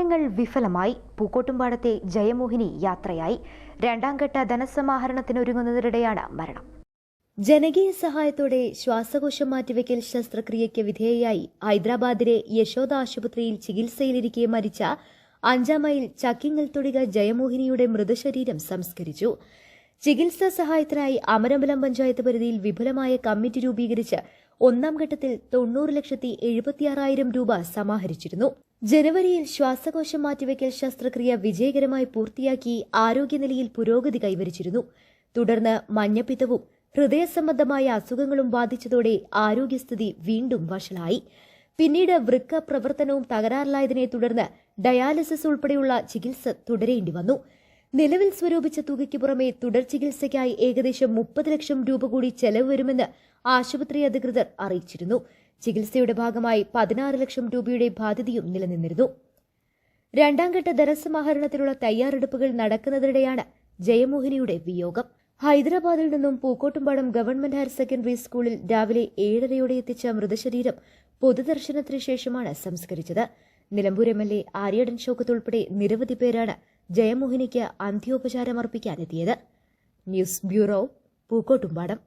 ശ്രമങ്ങൾ വിഫലമായി. പൂക്കോട്ടുംപാടത്തെ ജയമോഹിനി യാത്രയായി. രണ്ടാം ഘട്ട ധനസമാഹരണത്തിനൊരുങ്ങുന്നതിനിടെയാണ് മരണം. ജനകീയ സഹായത്തോടെ ശ്വാസകോശം മാറ്റിവെക്കൽ ശസ്ത്രക്രിയയ്ക്ക് വിധേയയായി ഹൈദരാബാദിലെ യശോദ ആശുപത്രിയിൽ ചികിത്സയിലിരിക്കെ മരിച്ച 5 മൈൽ ചക്കിങ്ങൽ തൊടിക ജയമോഹിനിയുടെ മൃതശരീരം സംസ്കരിച്ചു. ചികിത്സാ സഹായത്തിനായി അമരമ്പലം പഞ്ചായത്ത് പരിധിയിൽ വിപുലമായ കമ്മിറ്റി രൂപീകരിച്ച് 1ാം ഘട്ടത്തിൽ 90,76,000 രൂപ സമാഹരിച്ചിരുന്നു. ജനുവരിയിൽ ശ്വാസകോശം മാറ്റിവെക്കൽ ശസ്ത്രക്രിയ വിജയകരമായി പൂർത്തിയാക്കി ആരോഗ്യനിലയിൽ പുരോഗതി കൈവരിച്ചിരുന്നു. തുടർന്ന് മഞ്ഞപ്പിത്തവും ഹൃദയസംബന്ധമായ അസുഖങ്ങളും ബാധിച്ചതോടെ ആരോഗ്യസ്ഥിതി വീണ്ടും വഷളായി. പിന്നീട് വൃക്ക പ്രവർത്തനവും തകരാറിലായതിനെ തുടർന്ന് ഡയാലിസിസ് ഉൾപ്പെടെയുള്ള ചികിത്സ തുടരേണ്ടി വന്നു. നിലവിൽ സ്വരൂപിച്ച തുകയ്ക്ക് പുറമെ തുടർ ചികിത്സയ്ക്കായി ഏകദേശം 30 ലക്ഷം രൂപ കൂടി ചെലവ് വരുമെന്ന് ആശുപത്രി അധികൃതർ അറിയിച്ചിരുന്നു. ചികിത്സയുടെ ഭാഗമായി 16 ലക്ഷം രൂപയുടെ ബാധ്യതയും നിലനിന്നിരുന്നു. രണ്ടാം ഘട്ട ധനസമാഹരണത്തിനുള്ള തയ്യാറെടുപ്പുകൾ നടക്കുന്നതിനിടെയാണ് ജയമോഹിനിയുടെ വിയോഗം. ഹൈദരാബാദിൽ നിന്നും പൂക്കോട്ടുംപാടം ഗവൺമെന്റ് ഹയർ സെക്കൻഡറി സ്കൂളിൽ രാവിലെ 7:30 എത്തിച്ച മൃതശരീരം പൊതുദർശനത്തിന് ശേഷമാണ് സംസ്കരിച്ചത്. നിലമ്പൂർ MLA ആര്യടൻ ഷൌക്കത്ത് ഉൾപ്പെടെ നിരവധി പേരാണ് ജയമോഹിനിക്ക് അന്ത്യോപചാരമർപ്പിക്കാനെത്തിയത്. News bureau, Pookkottumpadam.